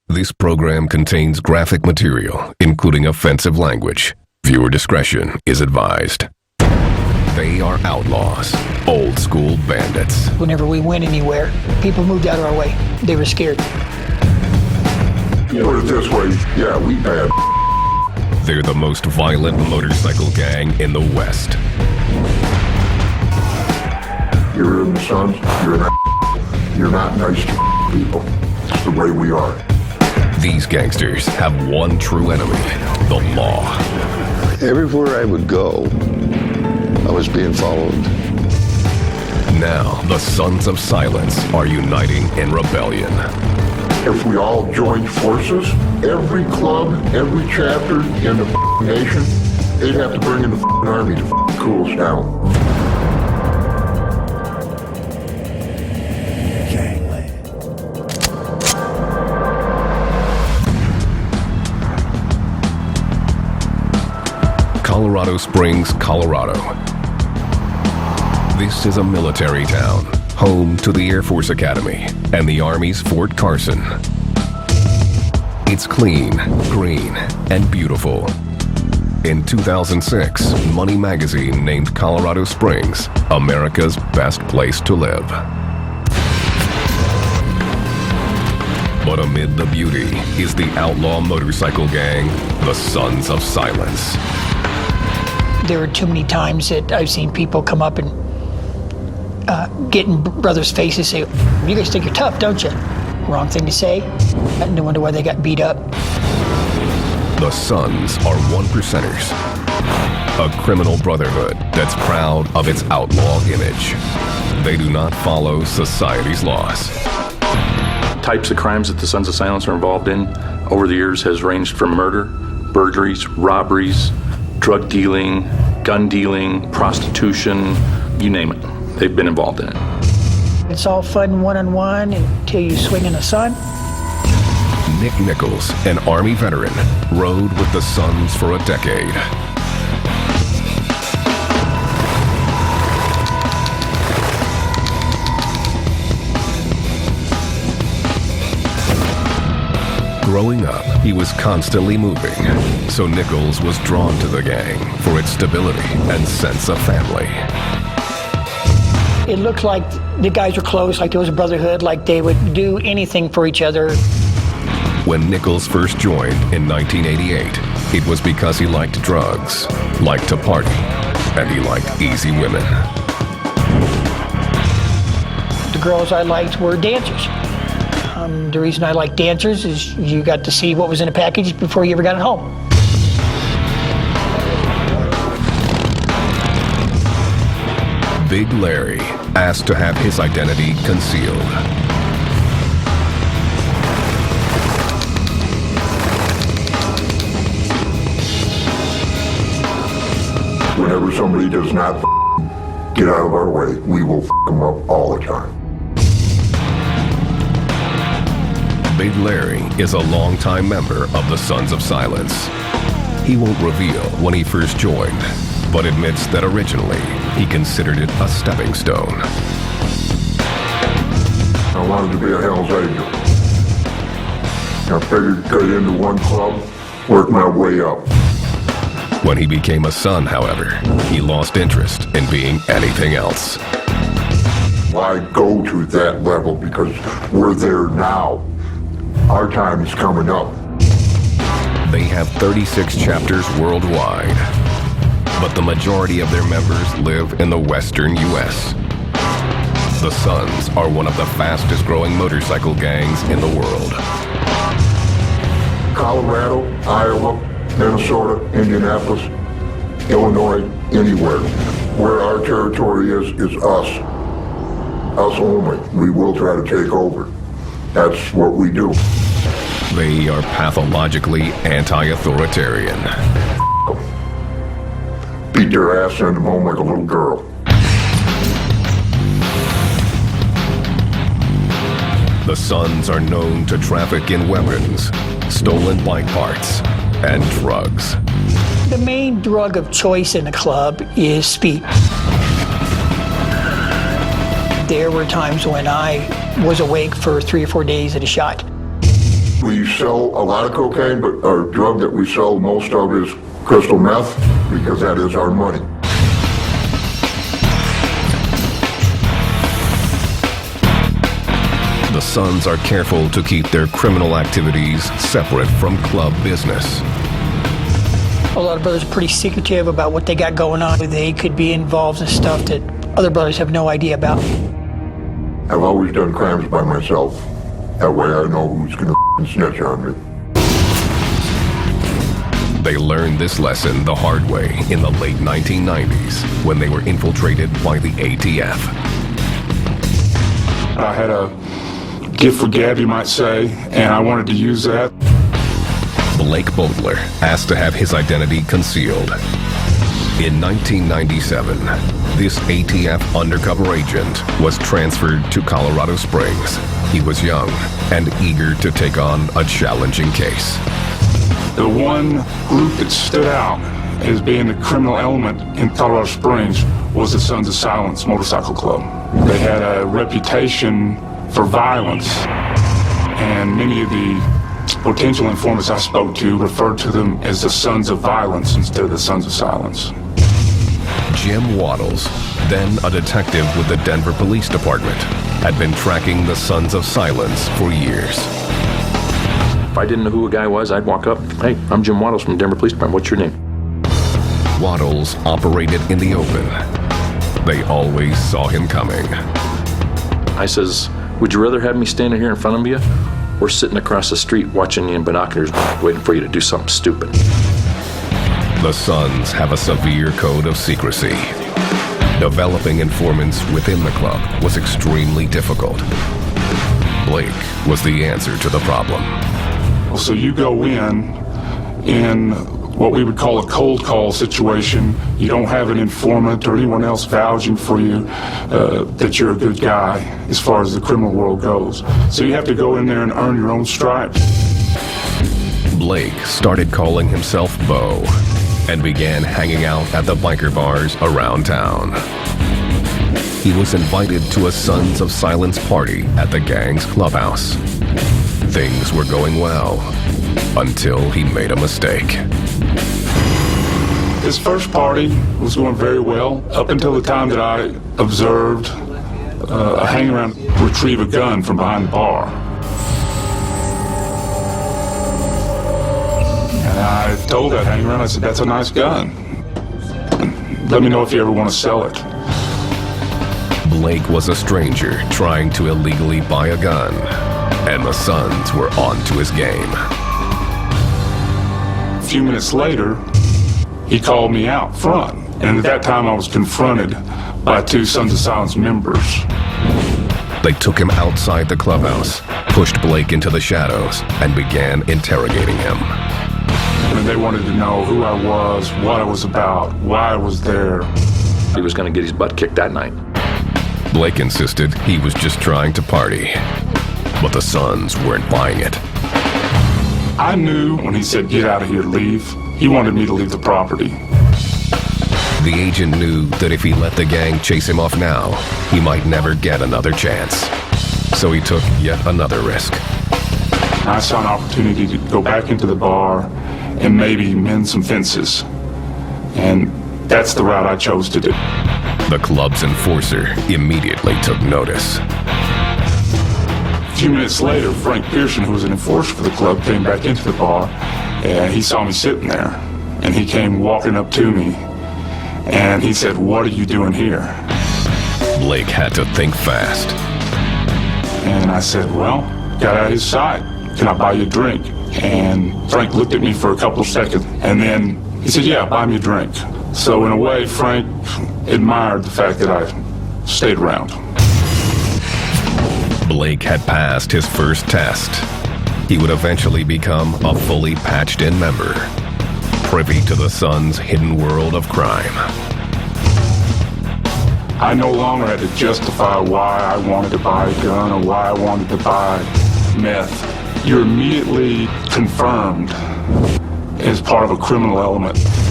This program contains graphic material, including offensive language. Viewer discretion is advised. They are outlaws, old school bandits. Whenever we went anywhere, people moved out of our way. They were scared. Put it this way, yeah, we bad. They're the most violent motorcycle gang in the West. You're in the Sons, you're not nice to people. It's the way we are. These gangsters have one true enemy, the law. Everywhere I would go, I was being followed. Now, the Sons of Silence are uniting in rebellion. If we all joined forces, every club, every chapter in the nation, they'd have to bring in the army to cool us down. Colorado Springs, Colorado. This is a military town, home to the Air Force Academy and the Army's Fort Carson. It's clean, green, and beautiful. In 2006, Money Magazine named Colorado Springs America's best place to live. But amid the beauty is the outlaw motorcycle gang, the Sons of Silence. There were too many times that I've seen people come up and get in brothers' faces and say, "You guys think you're tough, don't you?" Wrong thing to say. And no wonder why they got beat up. The Sons are one percenters, a criminal brotherhood that's proud of its outlaw image. They do not follow society's laws. Types of crimes that the Sons of Silence are involved in over the years has ranged from murder, burglaries, robberies, drug dealing, gun dealing, prostitution, you name it. They've been involved in it. It's all fun one-on-one until you swing in the sun. Nick Nichols, an Army veteran, rode with the Sons for a decade. Growing up, he was constantly moving, so Nichols was drawn to the gang for its stability and sense of family. It looked like the guys were close, like there was a brotherhood, like they would do anything for each other. When Nichols first joined in 1988, it was because he liked drugs, liked to party, and he liked easy women. The girls I liked were dancers. The reason I like dancers is you got to see what was in a package before you ever got it home. Big Larry asked to have his identity concealed. Whenever somebody does not get out of our way, we will them up all the time. Big Larry is a longtime member of the Sons of Silence. He won't reveal when he first joined, but admits that originally he considered it a stepping stone. I wanted to be a Hell's Angel. I figured to get into one club, work my way up. When he became a son, however, he lost interest in being anything else. Why go to that level? Because we're there now. Our time is coming up. They have 36 chapters worldwide, but the majority of their members live in the western U.S. The Sons are one of the fastest growing motorcycle gangs in the world. Colorado, Iowa, Minnesota, Indianapolis, Illinois, anywhere. Where our territory is us. Us only. We will try to take over. That's what we do. They are pathologically anti-authoritarian. Beat their ass, send them home like a little girl. The Sons are known to traffic in weapons, stolen bike parts, and drugs. The main drug of choice in the club is speed. There were times when I was awake for 3 or 4 days at a shot. We sell a lot of cocaine, but our drug that we sell most of is crystal meth, because that is our money. The Sons are careful to keep their criminal activities separate from club business. A lot of brothers are pretty secretive about what they got going on. They could be involved in stuff that other brothers have no idea about. I've always done crimes by myself. That way I know who's gonna snitch on me. They learned this lesson the hard way in the late 1990s when they were infiltrated by the ATF. I had a gift for gab, you might say, and I wanted to use that. Blake Bodler asked to have his identity concealed. In 1997, this ATF undercover agent was transferred to Colorado Springs. He was young and eager to take on a challenging case. The one group that stood out as being the criminal element in Colorado Springs was the Sons of Silence motorcycle club. They had a reputation for violence, and many of the potential informants I spoke to referred to them as the Sons of Violence instead of the Sons of Silence. Jim Waddles, then a detective with the Denver Police Department, had been tracking the Sons of Silence for years. If I didn't know who a guy was, I'd walk up, "Hey, I'm Jim Waddles from Denver Police Department. What's your name?" Waddles operated in the open. They always saw him coming. I says, "Would you rather have me standing here in front of you or sitting across the street watching you in binoculars waiting for you to do something stupid?" The Sons have a severe code of secrecy. Developing informants within the club was extremely difficult. Blake was the answer to the problem. So you go in what we would call a cold call situation. You don't have an informant or anyone else vouching for you that you're a good guy as far as the criminal world goes. So you have to go in there and earn your own stripes. Blake started calling himself Bo and began hanging out at the biker bars around town. He was invited to a Sons of Silence party at the gang's clubhouse. Things were going well until he made a mistake. This first party was going very well up until the time that I observed a hang-around retrieve a gun from behind the bar. And I told that hang-around, I said, "That's a nice gun. Let me know if you ever want to sell it." Blake was a stranger trying to illegally buy a gun, and the Sons were on to his game. A few minutes later, he called me out front, and at that time I was confronted by two Sons of Silence members. They took him outside the clubhouse, pushed Blake into the shadows, and began interrogating him. And they wanted to know who I was, what I was about, why I was there. He was going to get his butt kicked that night. Blake insisted he was just trying to party, but the Sons weren't buying it. I knew when he said, "Get out of here, leave," he wanted me to leave the property. The agent knew that if he let the gang chase him off now, he might never get another chance. So he took yet another risk. I saw an opportunity to go back into the bar and maybe mend some fences. And that's the route I chose to do. The club's enforcer immediately took notice. A few minutes later, Frank Pearson, who was an enforcer for the club, came back into the bar, and he saw me sitting there. And he came walking up to me, and he said, "What are you doing here?" Blake had to think fast. And I said, "Well, got out of his sight. Can I buy you a drink?" And Frank looked at me for a couple of seconds, and then he said, "Yeah, buy me a drink." So in a way, Frank admired the fact that I stayed around. Blake had passed his first test. He would eventually become a fully patched-in member, privy to the Sons' hidden world of crime. I no longer had to justify why I wanted to buy a gun or why I wanted to buy meth. You're immediately confirmed as part of a criminal element.